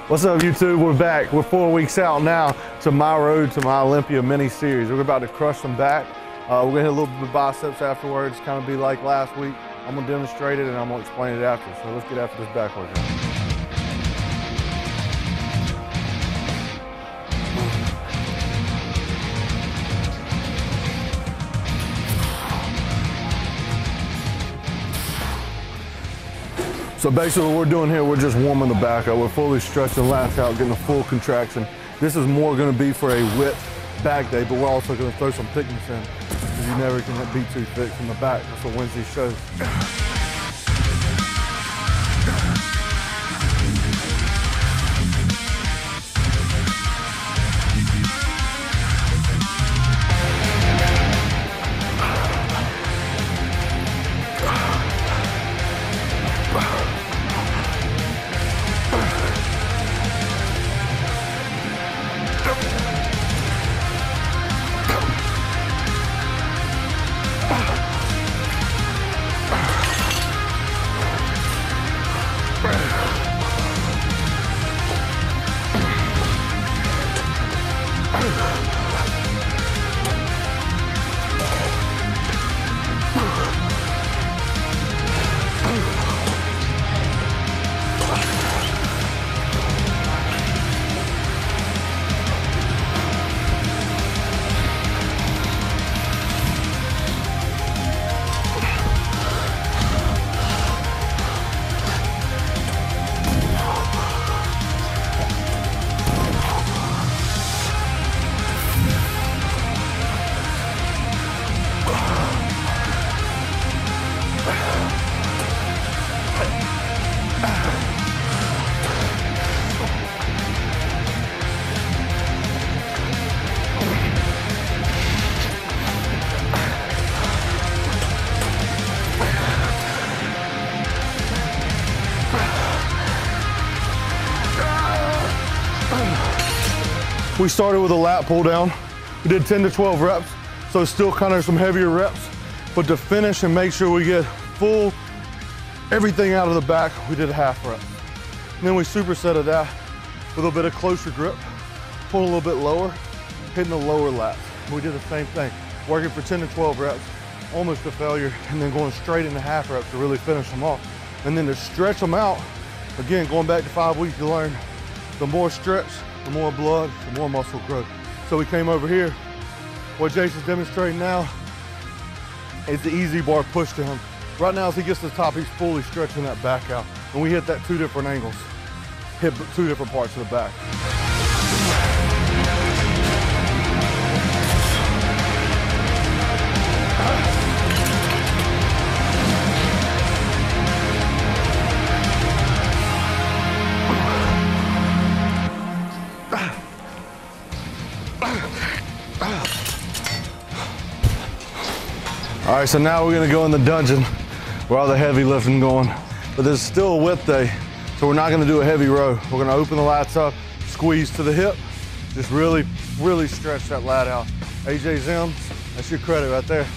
What's up, YouTube? We're back. We're 4 weeks out now to my road to my Olympia mini series. We're about to crush some back. We're gonna hit a little bit of biceps afterwards, kind of be like last week. I'm gonna demonstrate it and I'm gonna explain it after. So let's get after this back workout. So basically what we're doing here, we're just warming the back up. We're fully stretching lats out, getting a full contraction. This is more gonna be for a whip back day, but we're also gonna throw some thickness in because you never can be too thick from the back. That's what wins these shows. We started with a lat pull down. We did 10 to 12 reps, so it's still kind of some heavier reps, but to finish and make sure we get full everything out of the back, we did a half rep. And then we supersetted that with a little bit of closer grip, pulling a little bit lower, hitting the lower lats. We did the same thing, working for 10 to 12 reps, almost to failure, and then going straight into half reps to really finish them off. And then to stretch them out, again, going back to 5 weeks, you learn the more stretch, the more blood, the more muscle growth. So we came over here. What Jason's demonstrating now is the easy bar push down. Right now, as he gets to the top, he's fully stretching that back out. And we hit that 2 different angles, hit 2 different parts of the back. All right, so now we're gonna go in the dungeon where all the heavy lifting going. But there's still a width day, so we're not gonna do a heavy row. We're gonna open the lats up, squeeze to the hip, just really, really stretch that lat out. AJ Zims, that's your credit right there.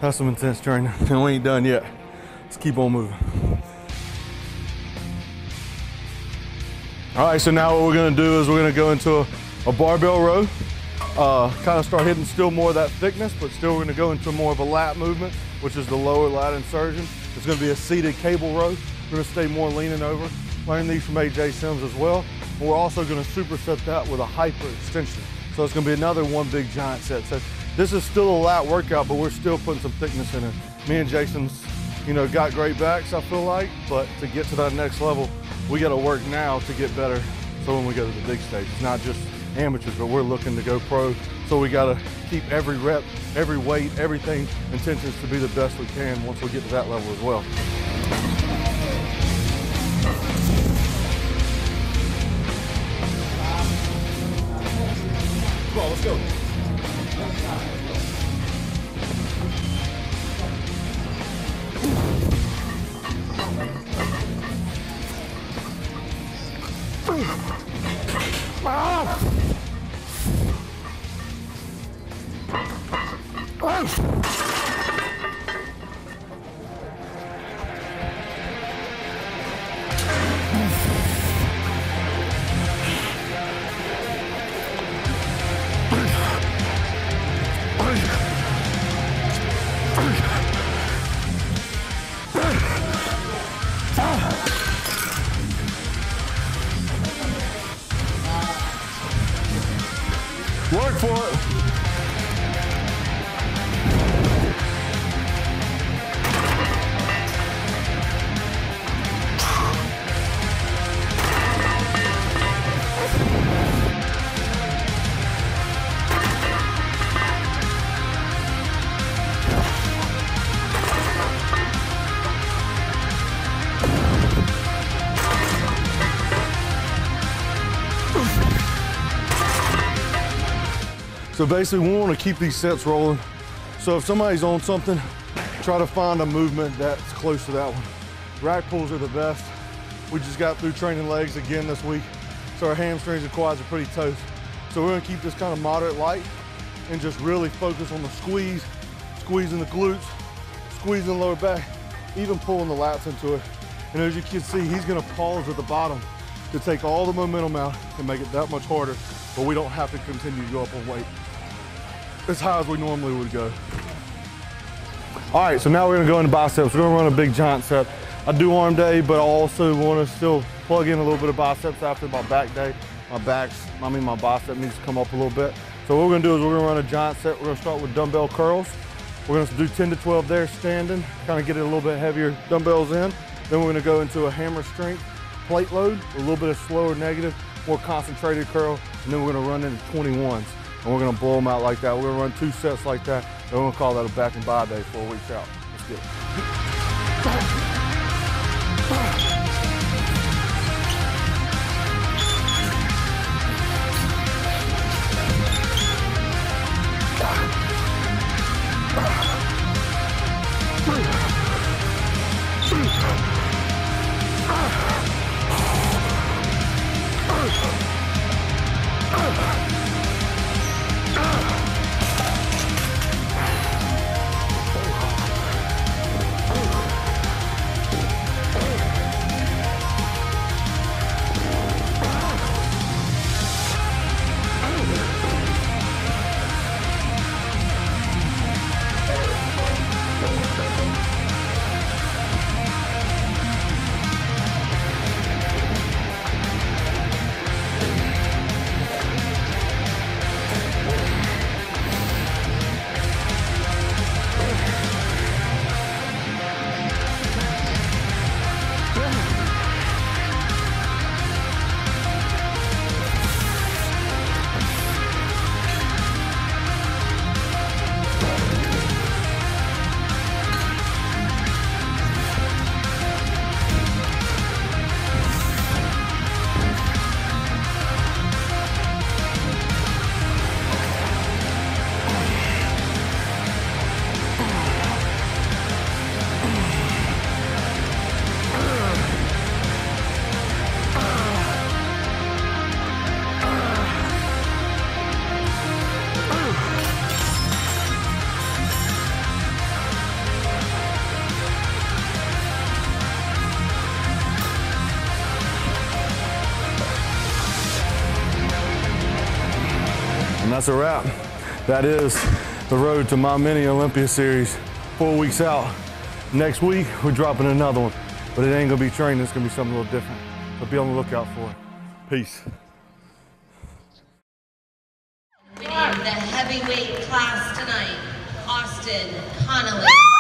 That's some intense training, and we ain't done yet. Let's keep on moving. All right, so now what we're gonna do is we're gonna go into a barbell row. Kind of start hitting still more of that thickness, but still we're gonna go into more of a lat movement, which is the lower lat insertion. It's gonna be a seated cable row. We're gonna stay more leaning over. Learn these from AJ Sims as well. And we're also gonna superset that with a hyper extension. So it's gonna be another one big giant set. So this is still a lat workout, but we're still putting some thickness in it. Me and Jason's, you know, got great backs, I feel like, but to get to that next level, we gotta work now to get better. So when we go to the big stage, it's not just amateurs, but we're looking to go pro. So we gotta keep every rep, every weight, everything, intentions to be the best we can once we get to that level as well. Come on, let's go. Work for it. So basically we want to keep these sets rolling. So if somebody's on something, try to find a movement that's close to that one. Rack pulls are the best. We just got through training legs again this week. So our hamstrings and quads are pretty toast. So we're gonna keep this kind of moderate light and just really focus on the squeeze, squeezing the glutes, squeezing the lower back, even pulling the lats into it. And as you can see, he's gonna pause at the bottom to take all the momentum out and make it that much harder, but we don't have to continue to go up on weight as high as we normally would go. All right, so now we're gonna go into biceps. We're gonna run a big giant set. I do arm day, but I also wanna still plug in a little bit of biceps after my back day. My bicep needs to come up a little bit. So what we're gonna do is we're gonna run a giant set. We're gonna start with dumbbell curls. We're gonna do 10 to 12 there standing, kind of get it a little bit heavier dumbbells in. Then we're gonna go into a hammer strength plate load, a little bit of slower negative, more concentrated curl, and then we're gonna run into 21s. And we're gonna blow them out like that. We're gonna run 2 sets like that, and we're gonna call that a back and bi day 4 weeks out. Let's get it. And that's a wrap. That is the road to my mini Olympia series, 4 weeks out. Next week, we're dropping another one, but it ain't gonna be training, it's gonna be something a little different. So be on the lookout for it. Peace. Winning the heavyweight class tonight, Austin Connely.